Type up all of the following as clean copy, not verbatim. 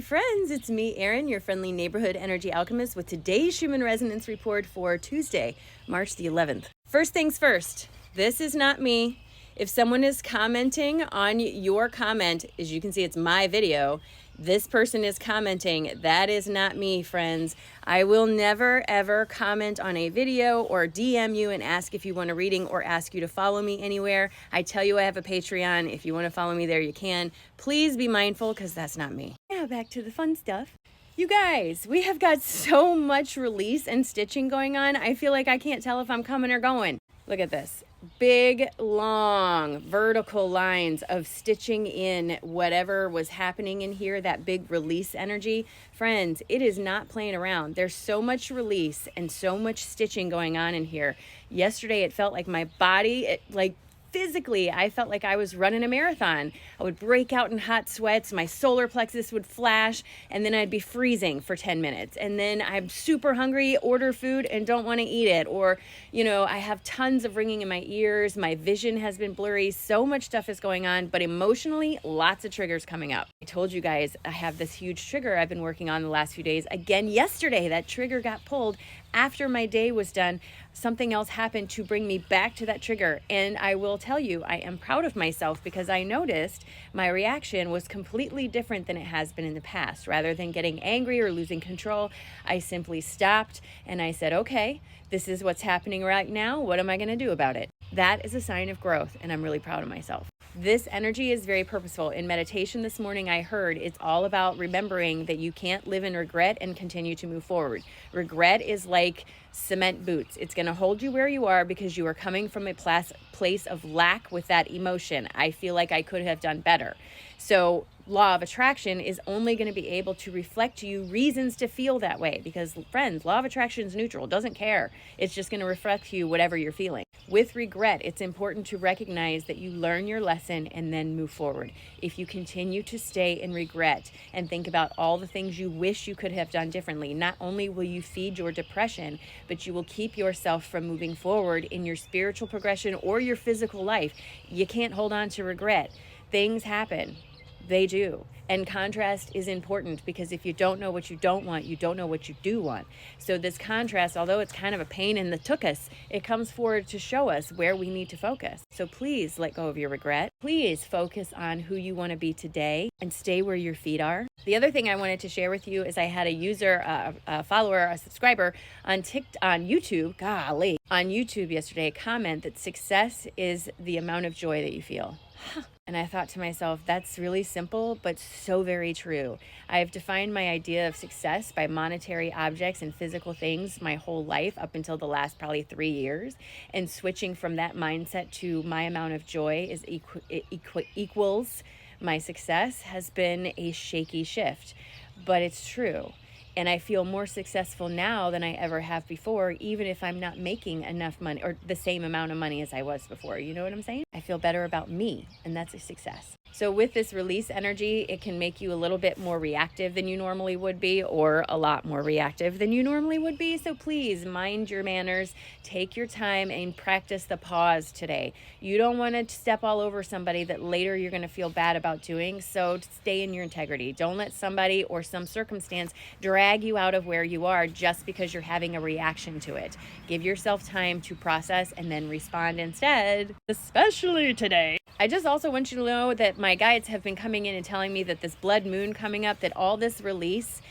friends, it's me, Erin, your friendly neighborhood energy alchemist with today's Schumann Resonance Report for Tuesday, March the 11th. First things first, this is not me. If someone is commenting on your comment, as you can see, it's my video. This person is commenting. That is not me, friends. I will never, ever comment on a video or DM you and ask if you want a reading or ask you to follow me anywhere. I tell you I have a Patreon. If you want to follow me there, you can. Please be mindful because that's not me. Now back to the fun stuff. You guys, we have got so much release and stitching going on. I feel like I can't tell if I'm coming or going. Look at this. Big, long, vertical lines of stitching in whatever was happening in here, that big release energy. Friends, it is not playing around. There's so much release and so much stitching going on in here. Yesterday, it felt like my body, physically, I felt like I was running a marathon. I would break out in hot sweats, my solar plexus would flash, and then I'd be freezing for 10 minutes. And then I'm super hungry, order food, and don't want to eat it. Or, I have tons of ringing in my ears. My vision has been blurry. So much stuff is going on, but emotionally, lots of triggers coming up. I told you guys I have this huge trigger I've been working on the last few days. Again, yesterday, that trigger got pulled. After my day was done, something else happened to bring me back to that trigger. And I will tell you, I am proud of myself because I noticed my reaction was completely different than it has been in the past. Rather than getting angry or losing control, I simply stopped and I said, okay, this is what's happening right now. What am I going to do about it? That is a sign of growth, and I'm really proud of myself. This energy is very purposeful. In meditation this morning, I heard it's all about remembering that you can't live in regret and continue to move forward. Regret is like cement boots. It's going to hold you where you are because you are coming from a place of lack with that emotion. I feel like I could have done better. So law of attraction is only going to be able to reflect to you reasons to feel that way because, friends, law of attraction is neutral. It doesn't care. It's just going to reflect to you whatever you're feeling. With regret, it's important to recognize that you learn your lesson and then move forward. If you continue to stay in regret and think about all the things you wish you could have done differently, not only will you feed your depression, but you will keep yourself from moving forward in your spiritual progression or your physical life. You can't hold on to regret. Things happen. They do. And contrast is important because if you don't know what you don't want, you don't know what you do want. So this contrast, although it's kind of a pain in the tuchus, it comes forward to show us where we need to focus. So please let go of your regret. Please focus on who you want to be today and stay where your feet are. The other thing I wanted to share with you is I had a user, a follower, a subscriber on YouTube, on YouTube yesterday, comment that success is the amount of joy that you feel. And I thought to myself, that's really simple, but so very true. I've defined my idea of success by monetary objects and physical things my whole life up until the last probably 3 years. And switching from that mindset to my amount of joy is equals my success has been a shaky shift, but it's true. And I feel more successful now than I ever have before, even if I'm not making enough money or the same amount of money as I was before. You know what I'm saying? I feel better about me, and that's a success. So with this release energy, it can make you a little bit more reactive than you normally would be, or a lot more reactive than you normally would be. So please mind your manners, take your time and practice the pause today. You don't want to step all over somebody that later you're going to feel bad about doing. So stay in your integrity. Don't let somebody or some circumstance drag you out of where you are just because you're having a reaction to it. Give yourself time to process and then respond instead, especially today. I just also want you to know that my guides have been coming in and telling me that this blood moon coming up, that all this release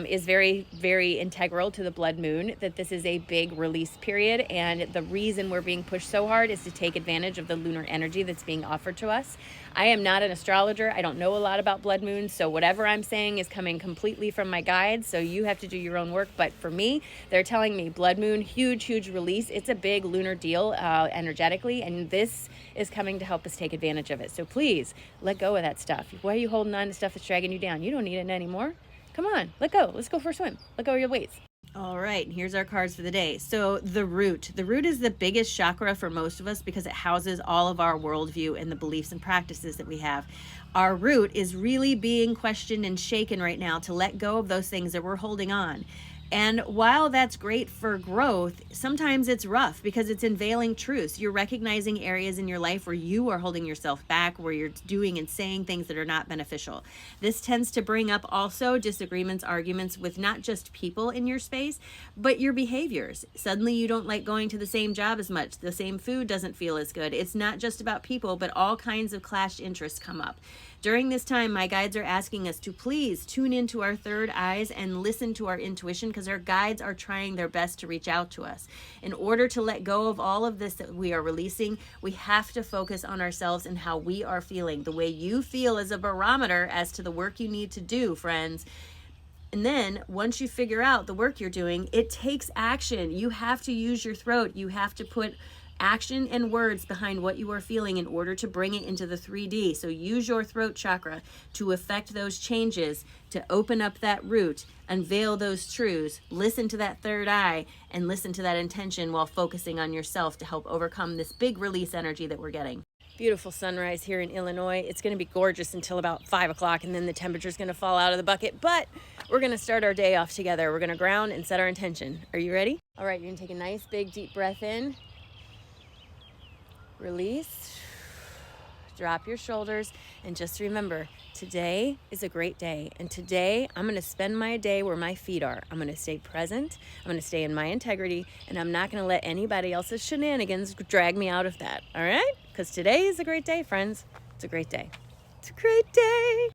is very, very integral to the blood moon, that this is a big release period. And the reason we're being pushed so hard is to take advantage of the lunar energy that's being offered to us. I am not an astrologer. I don't know a lot about blood moons. So whatever I'm saying is coming completely from my guides. So you have to do your own work. But for me, they're telling me blood moon, huge, huge release. It's a big lunar deal energetically. And this is coming to help us take advantage of it. So please let go of that stuff. Why are you holding on to stuff that's dragging you down? You don't need it anymore. Come on, let go. Let's go for a swim. Let go of your weights. All right, here's our cards for the day. So the root. The root is the biggest chakra for most of us because it houses all of our worldview and the beliefs and practices that we have. Our root is really being questioned and shaken right now to let go of those things that we're holding on. And while that's great for growth, sometimes it's rough because it's unveiling truths. You're recognizing areas in your life where you are holding yourself back, where you're doing and saying things that are not beneficial. This tends to bring up also disagreements, arguments with not just people in your space, but your behaviors. Suddenly you don't like going to the same job as much. The same food doesn't feel as good. It's not just about people, but all kinds of clashed interests come up. During this time, my guides are asking us to please tune into our third eyes and listen to our intuition, because our guides are trying their best to reach out to us. In order to let go of all of this that we are releasing, we have to focus on ourselves and how we are feeling. The way you feel is a barometer as to the work you need to do, friends. And then once you figure out the work you're doing, it takes action. You have to use your throat. You have to put action and words behind what you are feeling in order to bring it into the 3D. So use your throat chakra to affect those changes, to open up that root, unveil those truths, listen to that third eye, and listen to that intention while focusing on yourself to help overcome this big release energy that we're getting. Beautiful sunrise here in Illinois. It's going to be gorgeous until about 5 o'clock, and then the temperature is going to fall out of the bucket. But we're going to start our day off together. We're going to ground and set our intention. Are you ready? All right, you're going to take a nice big deep breath in. Release, drop your shoulders, and just remember, today is a great day. And today, I'm going to spend my day where my feet are. I'm going to stay present. I'm going to stay in my integrity, and I'm not going to let anybody else's shenanigans drag me out of that. All right? Because today is a great day, friends. It's a great day. It's a great day.